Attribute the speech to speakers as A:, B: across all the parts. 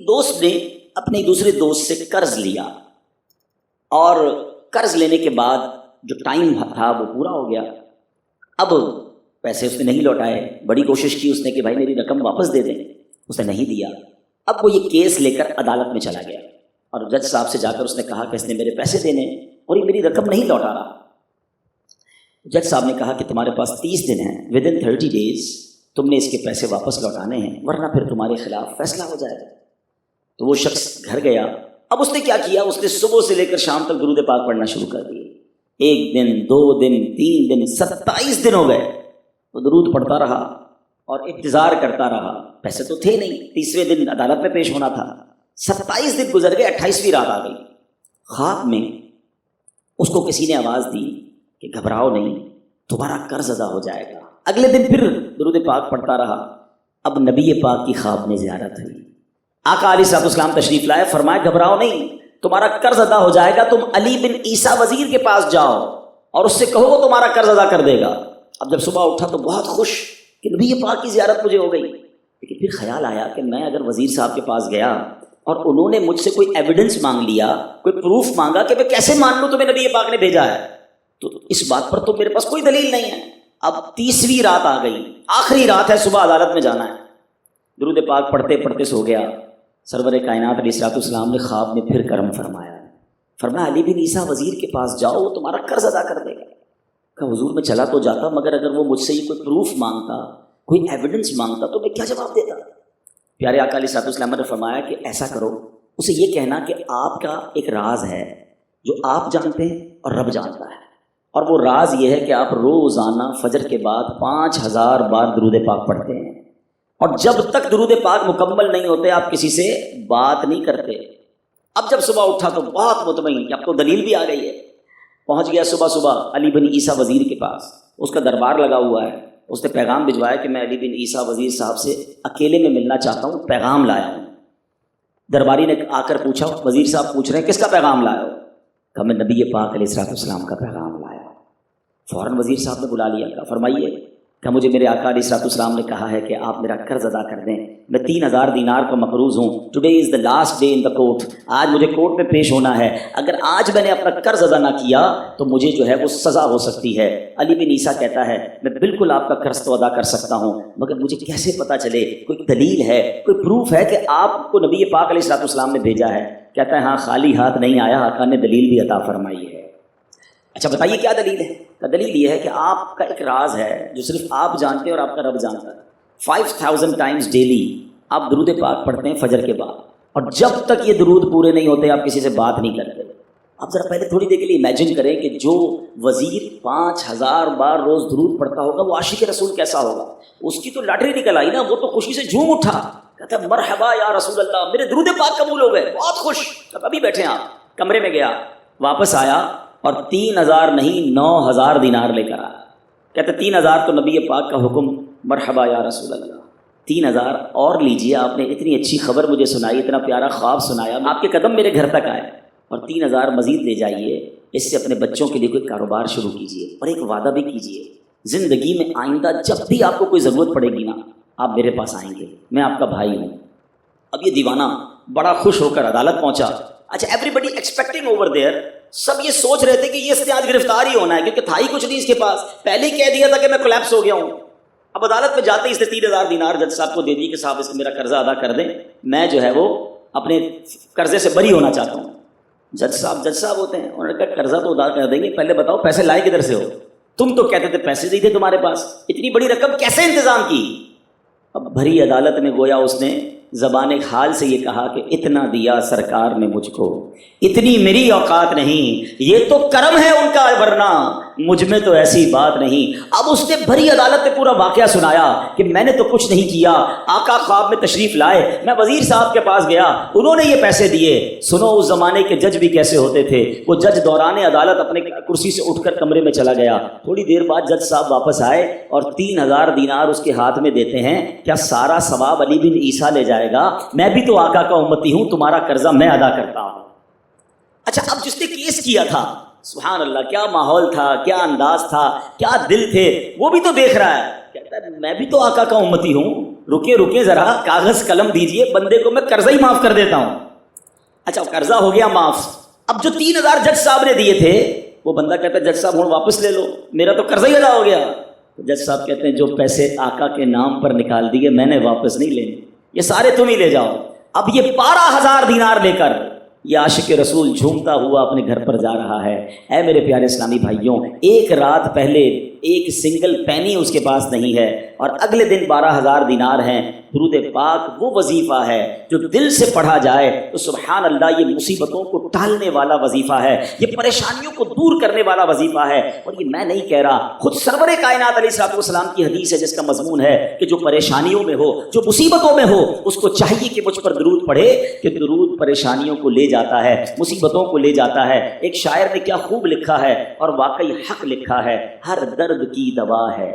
A: دوست نے اپنے دوسرے دوست سے قرض لیا اور قرض لینے کے بعد جو ٹائم تھا وہ پورا ہو گیا. اب پیسے اس نے نہیں لوٹائے. بڑی کوشش کی اس نے کہ بھائی میری رقم واپس دے دیں, اس نے نہیں دیا. اب وہ یہ کیس لے کر عدالت میں چلا گیا اور جج صاحب سے جا کر اس نے کہا کہ اس نے میرے پیسے دینے اور یہ میری رقم نہیں لوٹا رہا. جج صاحب نے کہا کہ تمہارے پاس 30 دن ہیں, ود ان 30 days تم نے اس کے پیسے واپس لوٹانے ہیں, ورنہ پھر تمہارے خلاف فیصلہ ہو جائے گا. تو وہ شخص گھر گیا. اب اس نے کیا کیا, اس نے صبح سے لے کر شام تک درود پاک پڑھنا شروع کر دیے. 1 دن 2 دن 3 دن 27 دن ہو گئے. وہ درود پڑھتا رہا اور انتظار کرتا رہا. پیسے تو تھے نہیں, تیسرے دن عدالت میں پیش ہونا تھا. 27 دن گزر گئے, 28ویں رات آ گئی. خواب میں اس کو کسی نے آواز دی کہ گھبراؤ نہیں, تمہارا قرض ادا ہو جائے گا. اگلے دن پھر درود پاک پڑھتا رہا. اب نبی پاک کی خواب میں زیارت ہوئی. آقا علیہ الصلوۃ والسلام تشریف لائے, فرمایا گھبراؤ نہیں, تمہارا قرض ادا ہو جائے گا. تم علی بن عیسیٰ وزیر کے پاس جاؤ اور اس سے کہو وہ تمہارا قرض ادا کر دے گا. اب جب صبح اٹھا تو بہت خوش کہ نبی پاک کی زیارت مجھے ہو گئی. لیکن پھر خیال آیا کہ میں اگر وزیر صاحب کے پاس گیا اور انہوں نے مجھ سے کوئی ایویڈنس مانگ لیا, کوئی پروف مانگا کہ میں کیسے مان لوں تمہیں نبی پاک نے بھیجا ہے, تو اس بات پر تو میرے پاس کوئی دلیل نہیں ہے. اب تیسری رات آ گئی, آخری رات ہے, صبح عدالت میں جانا ہے. درود پاک پڑھتے پڑھتے سو گیا. سرور کائنات علیہ الصلوۃ والسلام نے خواب میں پھر کرم فرمایا. فرمایا علی بن عیسیٰ وزیر کے پاس جاؤ, وہ تمہارا قرض ادا کر دے گا. کہ حضور میں چلا تو جاتا, مگر اگر وہ مجھ سے یہ کوئی پروف مانگتا, کوئی ایویڈنس مانگتا تو میں کیا جواب دیتا. پیارے آقا علیہ الصلوۃ والسلام نے فرمایا کہ ایسا کرو, اسے یہ کہنا کہ آپ کا ایک راز ہے جو آپ جانتے ہیں اور رب جانتا ہے, اور وہ راز یہ ہے کہ آپ روزانہ فجر کے بعد 5000 بار درود پاک پڑھتے ہیں, اور جب تک درود پاک مکمل نہیں ہوتے آپ کسی سے بات نہیں کرتے. اب جب صبح اٹھا تو بہت مطمئن کہ اب تو دلیل بھی آ گئی ہے. پہنچ گیا صبح صبح علی بن عیسیٰ وزیر کے پاس. اس کا دربار لگا ہوا ہے. اس نے پیغام بھجوایا کہ میں علی بن عیسیٰ وزیر صاحب سے اکیلے میں ملنا چاہتا ہوں, پیغام لایا ہوں. درباری نے آ کر پوچھا, وزیر صاحب پوچھ رہے ہیں کس کا پیغام لایا ہو؟ کہ میں نبی پاک علیہ الصلوۃ والسلام کا پیغام لایا. فوراً وزیر صاحب نے بلا لیا. کہا فرمائیے. کہ مجھے میرے آقا علیہ الصلوۃ والسلام نے کہا ہے کہ آپ میرا قرض ادا کر دیں. میں 3000 دینار کو مقروض ہوں. Today is the last day in the court. آج مجھے کورٹ میں پیش ہونا ہے. اگر آج میں نے اپنا قرض ادا نہ کیا تو مجھے جو ہے وہ سزا ہو سکتی ہے. علی بن عیسیٰ کہتا ہے میں بالکل آپ کا قرض تو ادا کر سکتا ہوں, مگر مجھے کیسے پتہ چلے, کوئی دلیل ہے, کوئی پروف ہے کہ آپ کو نبی پاک علیہ الصلوۃ والسلام نے بھیجا ہے؟ کہتا ہے ہاں, خالی ہاتھ نہیں آیا, آقا نے دلیل بھی عطا فرمائی ہے. اچھا بتائیے کیا دلیل ہے؟ دلیل یہ ہے کہ آپ کا ایک راز ہے جو صرف آپ جانتے ہیں اور آپ کا رب جانتا ہے. 5000 ٹائمز ڈیلی آپ درود پاک پڑھتے ہیں فجر کے بعد, اور جب تک یہ درود پورے نہیں ہوتے آپ کسی سے بات نہیں کرتے. آپ ذرا پہلے تھوڑی دیر کے لیے امیجن کریں کہ جو وزیر 5000 بار روز درود پڑھتا ہوگا وہ عاشق رسول کیسا ہوگا. اس کی تو لاٹری نکل آئی نا, وہ تو خوشی سے جھوم اٹھا, کہتا ہے مرحبا یا رسول اللہ, میرے درود پاک قبول ہو گئے, بہت خوش. ابھی بیٹھے آپ, کمرے میں گیا, واپس آیا اور 3000 نہیں 9000 دینار لے کر آیا. کہتے 3000 تو نبی پاک کا حکم, مرحبا یا رسول اللہ, 3000 اور لیجیے, آپ نے اتنی اچھی خبر مجھے سنائی, اتنا پیارا خواب سنایا, آپ کے قدم میرے گھر تک آئے, اور 3000 مزید لے جائیے, اس سے اپنے بچوں کے لیے کوئی کاروبار شروع کیجیے, اور ایک وعدہ بھی کیجیے, زندگی میں آئندہ جب بھی آپ کو کوئی ضرورت پڑے گی نا, آپ میرے پاس آئیں گے, میں آپ کا بھائی ہوں. اب یہ دیوانہ بڑا خوش ہو کر عدالت پہنچا. اچھا everybody expecting over there, سب یہ سوچ رہے تھے کہ یہ اس نے آج گرفتار ہی ہونا ہے, کیونکہ تھا ہی کچھ نہیں اس کے پاس, پہلے ہی کہہ دیا تھا کہ میں کولیپس ہو گیا ہوں. اب عدالت میں جاتے ہی اس نے 3000 دینار جج صاحب کو دے دی کہ صاحب اس میرا قرضہ ادا کر دیں, میں جو ہے وہ اپنے قرضے سے بری ہونا چاہتا ہوں. جج صاحب ہوتے ہیں, انہوں نے کہا قرضہ تو ادا کر دیں گے, پہلے بتاؤ پیسے لائے کدھر سے ہو؟ تم تو کہتے تھے پیسے نہیں تھے تمہارے پاس, اتنی بڑی رقم کیسے انتظام کی؟ اب بھری عدالت میں گویا اس نے زبان حال سے یہ کہا کہ اتنا دیا سرکار نے مجھ کو, اتنی میری اوقات نہیں, یہ تو کرم ہے ان کا, ورنہ مجھ میں تو ایسی بات نہیں. اب اس نے بھری عدالت میں پورا واقعہ سنایا کہ میں نے تو کچھ نہیں کیا, آقا خواب میں تشریف لائے, میں وزیر صاحب کے پاس گیا, انہوں نے یہ پیسے دیے. سنو اس زمانے کے جج بھی کیسے ہوتے تھے. وہ جج دوران عدالت اپنے کرسی سے اٹھ کر کمرے میں چلا گیا. تھوڑی دیر بعد جج صاحب واپس آئے اور 3000 دینار اس کے ہاتھ میں دیتے ہیں. کیا سارا ثواب علی بن عیسیٰ لے جائے گا؟ میں بھی تو آقا کا امتی ہوں, تمہارا قرضہ میں ادا کرتا ہوں. اچھا اب جس نے کیس کیا تھا, سبحان اللہ, کیا ماحول تھا, کیا انداز تھا, کیا دل تھے, وہ بھی تو دیکھ رہا ہے, کہتا ہے میں بھی تو آقا کا امتی ہوں, رکے رکے ذرا کاغذ قلم دیجئے, بندے کو میں قرضہ ہی معاف کر دیتا ہوں. اچھا قرضہ ہو گیا معاف. اب جو 3,000 جج صاحب نے دیے تھے وہ بندہ کہتا ہے جج صاحب ہوں واپس لے لو, میرا تو قرضہ ہی ادا ہو گیا. جج صاحب کہتے ہیں جو پیسے آقا کے نام پر نکال دیے میں نے واپس نہیں لینے, یہ سارے تم ہی لے جاؤ. اب یہ 12,000 دینار لے کر یہ عاشق رسول جھومتا ہوا اپنے گھر پر جا رہا ہے. اے میرے پیارے اسلامی بھائیوں, ایک رات پہلے ایک سنگل پینی اس کے پاس نہیں ہے, اور اگلے دن 12,000 دینار ہیں. درود پاک وہ وظیفہ ہے جو دل سے پڑھا جائے تو سبحان اللہ یہ مصیبتوں کو ٹالنے والا وظیفہ ہے, یہ پریشانیوں کو دور کرنے والا وظیفہ ہے. اور یہ میں نہیں کہہ رہا, خود سرور کائنات علیہ الصلوۃ والسلام کی حدیث ہے جس کا مضمون ہے کہ جو پریشانیوں میں ہو, جو مصیبتوں میں ہو, اس کو چاہیے کہ مجھ پر درود پڑھے, کہ درود پریشانیوں کو لے جاتا ہے, مصیبتوں کو لے جاتا ہے. ایک شاعر نے کیا خوب لکھا ہے اور واقعی حق لکھا ہے, ہر درد کی دوا ہے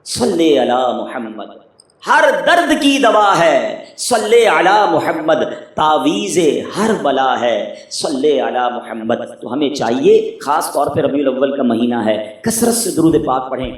A: صلی علی محمد, ہر درد کی دوا ہے صلی علی محمد, تعویذ ہر بلا ہے صلی علی محمد. تو ہمیں چاہیے, خاص طور پہ ربیع الاول کا مہینہ ہے, کثرت سے درود پاک پڑھیں.